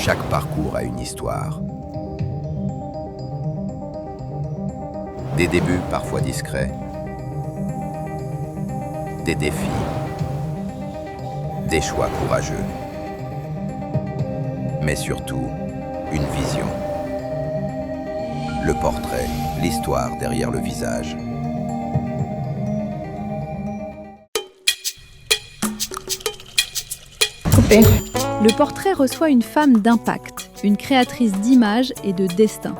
Chaque parcours a une histoire. Des débuts parfois discrets, des défis, des choix courageux, mais surtout une vision. Le portrait, l'histoire derrière le visage. Le portrait reçoit une femme d'impact, une créatrice d'images et de destin.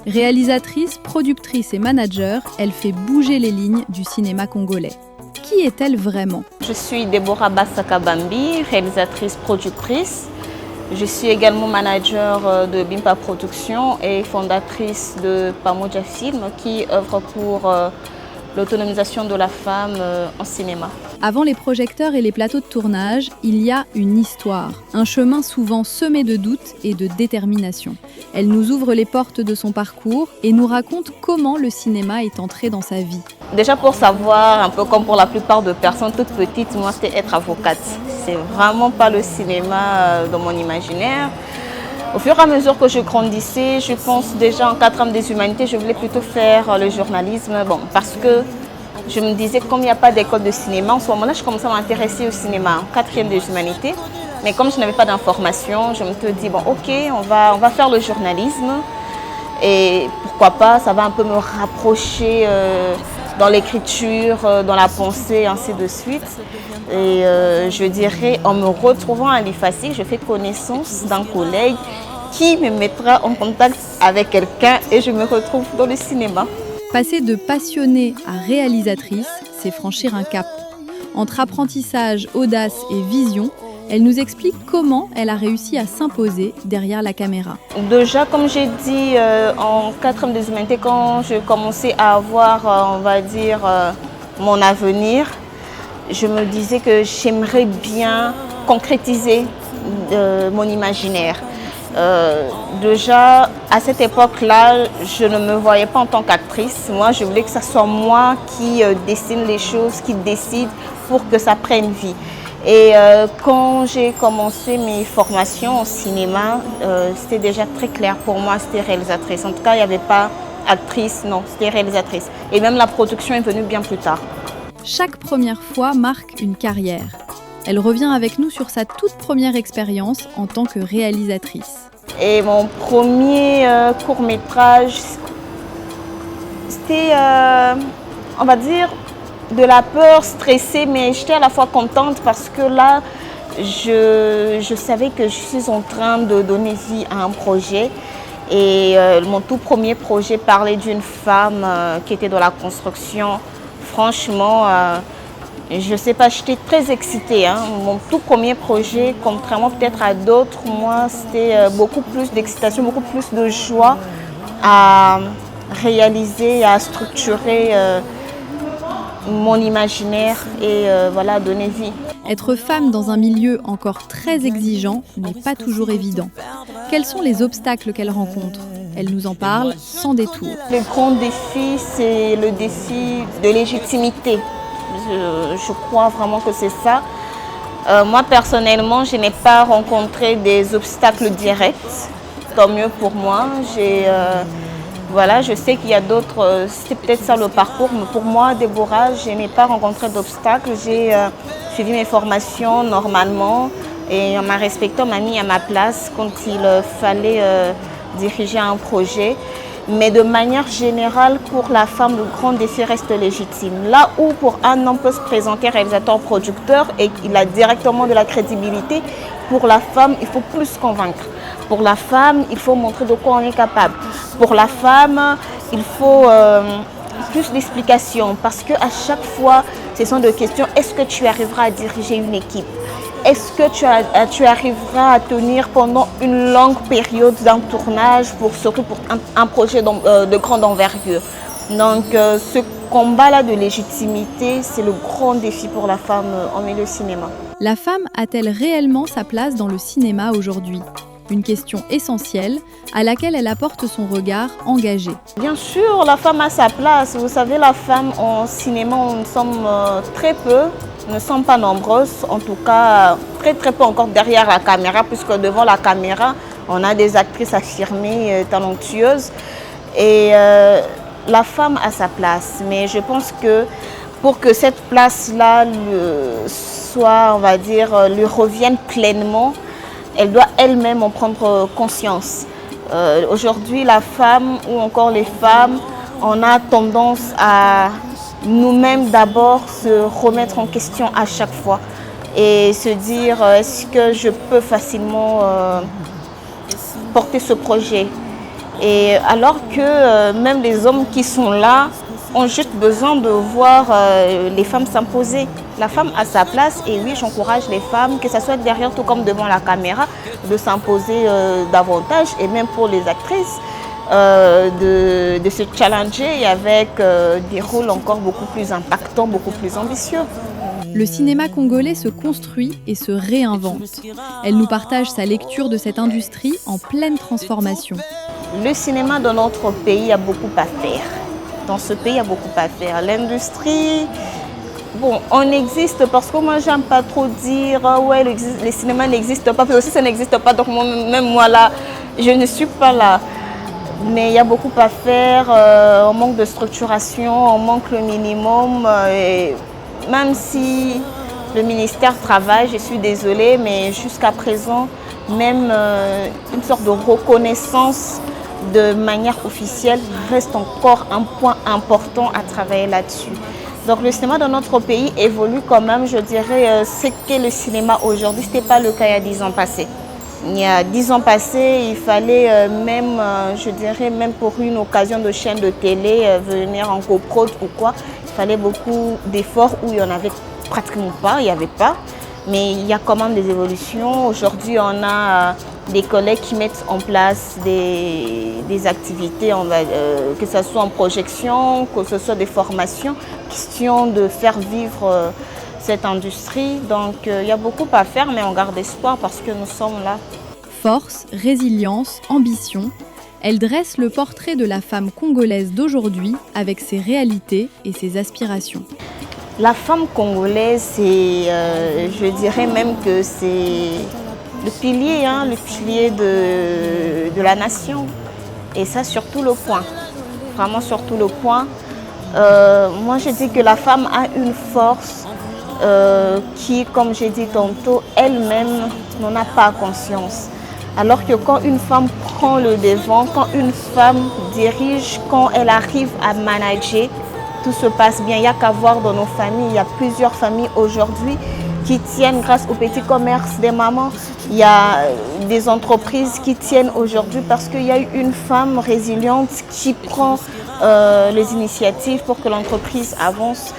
Réalisatrice, productrice et manager, elle fait bouger les lignes du cinéma congolais. Qui est-elle vraiment ? Je suis Deborah Bassaka-Bambi, réalisatrice, productrice. Je suis également manager de Bimpa Productions et fondatrice de Pamoja Film qui œuvre pour l'autonomisation de la femme en cinéma. Avant les projecteurs et les plateaux de tournage, il y a une histoire, un chemin souvent semé de doutes et de détermination. Elle nous ouvre les portes de son parcours et nous raconte comment le cinéma est entré dans sa vie. Déjà pour savoir, un peu comme pour la plupart de personnes toutes petites, moi c'était être avocate. C'est vraiment pas le cinéma dans mon imaginaire. Au fur et à mesure que je grandissais, je pense déjà en 4e des humanités, je voulais plutôt faire le journalisme. Bon, parce que je me disais, comme il n'y a pas d'école de cinéma, en ce moment-là, je commençais à m'intéresser au cinéma en 4e des humanités. Mais comme je n'avais pas d'informations, je me suis dit, bon, ok, on va faire le journalisme. Et pourquoi pas, ça va un peu me rapprocher dans l'écriture, dans la pensée, ainsi de suite. Et je dirais, en me retrouvant à l'IFACI, je fais connaissance d'un collègue qui me mettra en contact avec quelqu'un et je me retrouve dans le cinéma. Passer de passionnée à réalisatrice, c'est franchir un cap. Entre apprentissage, audace et vision, elle nous explique comment elle a réussi à s'imposer derrière la caméra. Déjà, comme j'ai dit, en 4e des humanités, quand je commençais à avoir, on va dire, mon avenir, je me disais que j'aimerais bien concrétiser mon imaginaire. Déjà, à cette époque-là, je ne me voyais pas en tant qu'actrice. Moi, je voulais que ce soit moi qui dessine les choses, qui décide pour que ça prenne vie. Et quand j'ai commencé mes formations au cinéma, c'était déjà très clair pour moi, c'était réalisatrice. En tout cas, il n'y avait pas actrice, non, c'était réalisatrice. Et même la production est venue bien plus tard. Chaque première fois marque une carrière. Elle revient avec nous sur sa toute première expérience en tant que réalisatrice. Et mon premier court-métrage, c'était, on va dire, de la peur, stressée, mais j'étais à la fois contente parce que là, je savais que je suis en train de donner vie à un projet. Et mon tout premier projet parlait d'une femme qui était dans la construction. Franchement, je ne sais pas, j'étais très excitée. Mon tout premier projet, contrairement peut-être à d'autres, moi, c'était beaucoup plus d'excitation, beaucoup plus de joie à réaliser, à structurer mon imaginaire et voilà, donner vie. Être femme dans un milieu encore très exigeant n'est pas toujours évident. Quels sont les obstacles qu'elle rencontre ? Elle nous en parle sans détour. Le grand défi, c'est le défi de légitimité. Je crois vraiment que c'est ça. Moi, personnellement, je n'ai pas rencontré des obstacles directs. Tant mieux pour moi. Voilà, je sais qu'il y a d'autres, c'est peut-être ça le parcours, mais pour moi, Déborah, je n'ai pas rencontré d'obstacles. J'ai suivi mes formations normalement et on m'a respecté, on m'a mis à ma place quand il fallait diriger un projet. Mais de manière générale, pour la femme, le grand défi reste légitime. Là où pour un homme peut se présenter réalisateur-producteur et qu'il a directement de la crédibilité, pour la femme, il faut plus convaincre. Pour la femme, il faut montrer de quoi on est capable. Pour la femme, il faut plus d'explications parce qu'à chaque fois, ce sont des questions. Est-ce que tu arriveras à diriger une équipe ? Est-ce que tu arriveras à tenir pendant une longue période d'un tournage, surtout pour un projet de grande envergure? Donc ce combat-là de légitimité, c'est le grand défi pour la femme en milieu cinéma. La femme a-t-elle réellement sa place dans le cinéma aujourd'hui ? Une question essentielle à laquelle elle apporte son regard engagé. Bien sûr, la femme a sa place. Vous savez, la femme en cinéma, nous sommes très peu. Nous ne sommes pas nombreuses, en tout cas très peu encore derrière la caméra, puisque devant la caméra, On a des actrices affirmées, talentueuses. Et la femme a sa place. Mais je pense que pour que cette place-là soit, on va dire, lui revienne pleinement, elle doit elle-même en prendre conscience. Aujourd'hui, la femme ou encore les femmes, on a tendance à nous-mêmes d'abord se remettre en question à chaque fois et se dire est-ce que je peux facilement porter ce projet. Et alors que même les hommes qui sont là ont juste besoin de voir les femmes s'imposer. La femme a sa place et oui, j'encourage les femmes, que ce soit derrière tout comme devant la caméra, de s'imposer davantage et même pour les actrices, de se challenger avec des rôles encore beaucoup plus impactants, beaucoup plus ambitieux. Le cinéma congolais se construit et se réinvente. Elle nous partage sa lecture de cette industrie en pleine transformation. Le cinéma dans notre pays a beaucoup à faire. Dans ce pays, il y a beaucoup à faire. L'industrie, bon, on existe parce que moi, j'aime pas trop dire ouais, le cinéma n'existe pas. Parce que aussi, ça n'existe pas, donc même moi là, je ne suis pas là. Mais il y a beaucoup à faire. On manque de structuration, on manque le minimum. Et même si le ministère travaille, je suis désolée, mais jusqu'à présent, même une sorte de reconnaissance de manière officielle reste encore un point important à travailler là-dessus. Donc le cinéma dans notre pays évolue quand même, je dirais, ce qu'est le cinéma aujourd'hui. Ce n'était pas le cas il y a 10 ans passés. Il y a 10 ans passés, il fallait même, je dirais, même pour une occasion de chaîne de télé, venir en coprod ou quoi, il fallait beaucoup d'efforts où il n'y en avait pratiquement pas, il n'y avait pas. Mais il y a quand même des évolutions. Aujourd'hui, on a des collègues qui mettent en place des activités, que ce soit en projection, que ce soit des formations, question de faire vivre cette industrie. Donc il y a beaucoup à faire, mais on garde espoir parce que nous sommes là. Force, résilience, ambition, elle dresse le portrait de la femme congolaise d'aujourd'hui avec ses réalités et ses aspirations. La femme congolaise, je dirais même que c'est le pilier de la nation. Et ça, sur tout le point. Vraiment sur tout le point. Moi, je dis que la femme a une force qui, comme j'ai dit tantôt, elle-même n'en a pas conscience. Alors que quand une femme prend le devant, quand une femme dirige, quand elle arrive à manager, tout se passe bien. Il n'y a qu'à voir dans nos familles. Il y a plusieurs familles aujourd'hui qui tiennent grâce au petit commerce des mamans. Il y a des entreprises qui tiennent aujourd'hui parce qu'il y a eu une femme résiliente qui prend les initiatives pour que l'entreprise avance.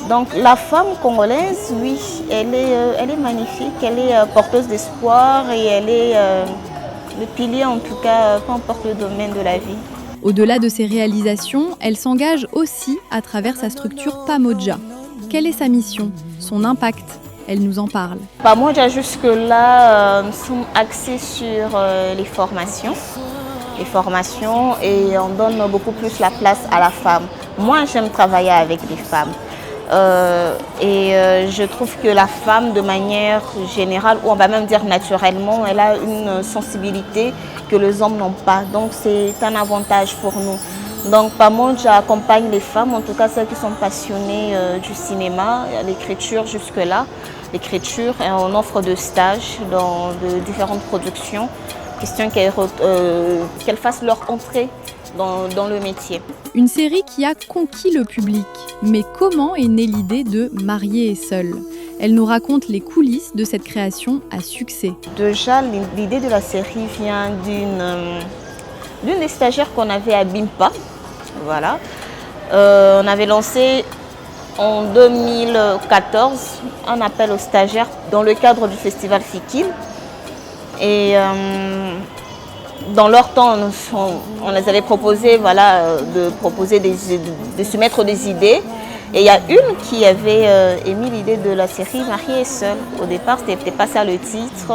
Donc la femme congolaise, oui, elle est magnifique, elle est porteuse d'espoir et elle est le pilier en tout cas, peu importe le domaine de la vie. Au-delà de ses réalisations, elle s'engage aussi à travers sa structure Pamoja. Quelle est sa mission, son impact? Elle nous en parle. Pamoja, jusque-là, nous sommes axés sur les formations. Et on donne beaucoup plus la place à la femme. Moi, j'aime travailler avec les femmes. Je trouve que la femme, de manière générale, ou on va même dire naturellement, elle a une sensibilité que les hommes n'ont pas. Donc c'est un avantage pour nous. Donc Pamoja accompagne les femmes, en tout cas celles qui sont passionnées du cinéma, l'écriture jusque-là. L'écriture, et on offre de stages dans de différentes productions. Question qu'elles fassent leur entrée dans le métier. Une série qui a conquis le public. Mais comment est née l'idée de Mariée et seule? Elle nous raconte les coulisses de cette création à succès. Déjà, l'idée de la série vient d'une des stagiaires qu'on avait à BIMPA. Voilà. On avait lancé en 2014 un appel aux stagiaires dans le cadre du festival Fikil. Et dans leur temps, on les avait proposé, de soumettre des idées. Et il y a une qui avait émis l'idée de la série Mariée et seule. Au départ, ce n'était pas ça le titre.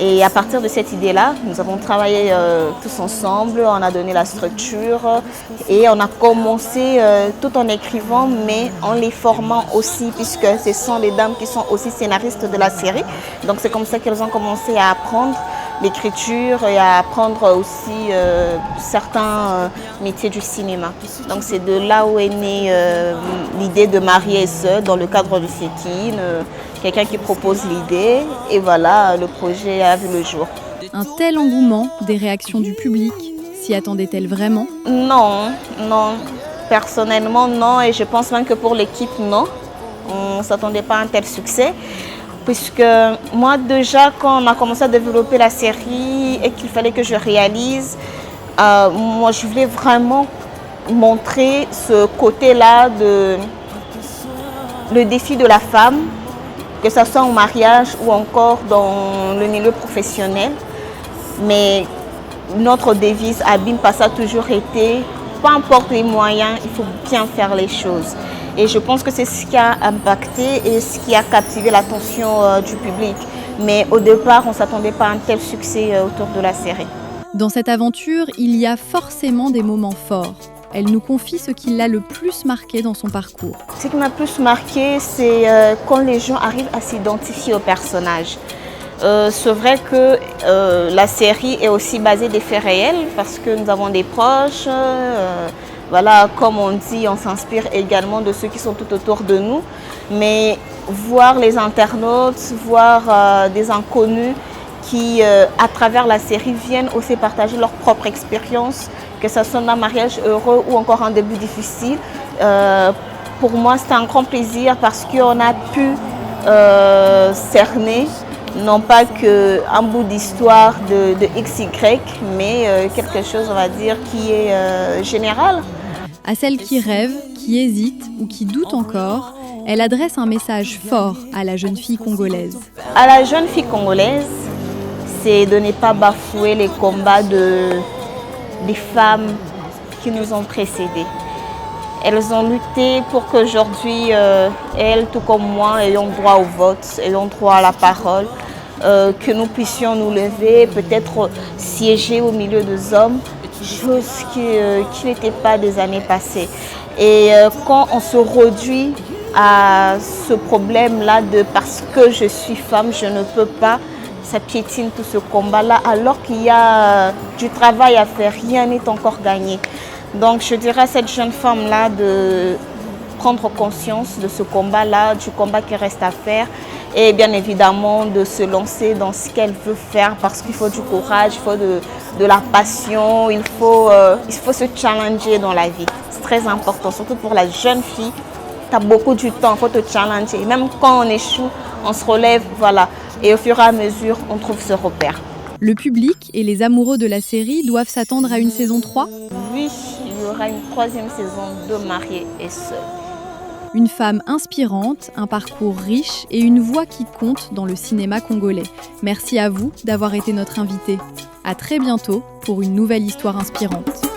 Et à partir de cette idée-là, nous avons travaillé tous ensemble, on a donné la structure et on a commencé tout en écrivant, mais en les formant aussi, puisque ce sont les dames qui sont aussi scénaristes de la série. Donc c'est comme ça qu'elles ont commencé à apprendre. l'écriture et à apprendre aussi certains métiers du cinéma. Donc c'est de là où est née l'idée de marier et sœur dans le cadre de Sétine. Quelqu'un qui propose l'idée et voilà, le projet a vu le jour. Un tel engouement, des réactions du public, s'y attendait-elle vraiment ? Non, non. Personnellement, non. Et je pense même que pour l'équipe, non. On ne s'attendait pas à un tel succès. Puisque moi, déjà, quand on a commencé à développer la série et qu'il fallait que je réalise, moi, je voulais vraiment montrer ce côté-là le défi de la femme, que ce soit au mariage ou encore dans le milieu professionnel. Mais notre devise à BIMPAS a toujours été, peu importe les moyens, il faut bien faire les choses. Et je pense que c'est ce qui a impacté et ce qui a captivé l'attention du public. Mais au départ, on ne s'attendait pas à un tel succès autour de la série. Dans cette aventure, il y a forcément des moments forts. Elle nous confie ce qui l'a le plus marqué dans son parcours. Ce qui m'a plus marqué, c'est quand les gens arrivent à s'identifier au personnage. C'est vrai que la série est aussi basée des faits réels parce que nous avons des proches. Voilà, comme on dit, on s'inspire également de ceux qui sont tout autour de nous. Mais voir les internautes, voir des inconnus qui, à travers la série, viennent aussi partager leur propre expérience, que ce soit un mariage heureux ou encore un début difficile. Pour moi, c'était un grand plaisir parce qu'on a pu cerner non pas qu'un bout d'histoire de XY, mais quelque chose, on va dire, qui est général. À celles qui rêvent, qui hésitent ou qui doutent encore, elle adresse un message fort à la jeune fille congolaise. À la jeune fille congolaise, c'est de ne pas bafouer les combats des femmes qui nous ont précédées. Elles ont lutté pour qu'aujourd'hui, elles, tout comme moi, ayons droit au vote, ayons droit à la parole, que nous puissions nous lever, peut-être siéger au milieu des hommes, chose qui n'était pas des années passées. Et quand on se réduit à ce problème-là de parce que je suis femme, je ne peux pas, ça piétine tout ce combat-là, alors qu'il y a du travail à faire, rien n'est encore gagné. Donc je dirais à cette jeune femme-là de prendre conscience de ce combat-là, du combat qui reste à faire et bien évidemment de se lancer dans ce qu'elle veut faire parce qu'il faut du courage, il faut de la passion, il faut se challenger dans la vie. C'est très important, surtout pour la jeune fille. Tu as beaucoup du temps, il faut te challenger. Même quand on échoue, on se relève, voilà. Et au fur et à mesure, on trouve ce repère. Le public et les amoureux de la série doivent s'attendre à une saison 3 ? Oui, il y aura une 3e saison de Mariée et Sœur. Une femme inspirante, un parcours riche et une voix qui compte dans le cinéma congolais. Merci à vous d'avoir été notre invité. À très bientôt pour une nouvelle histoire inspirante.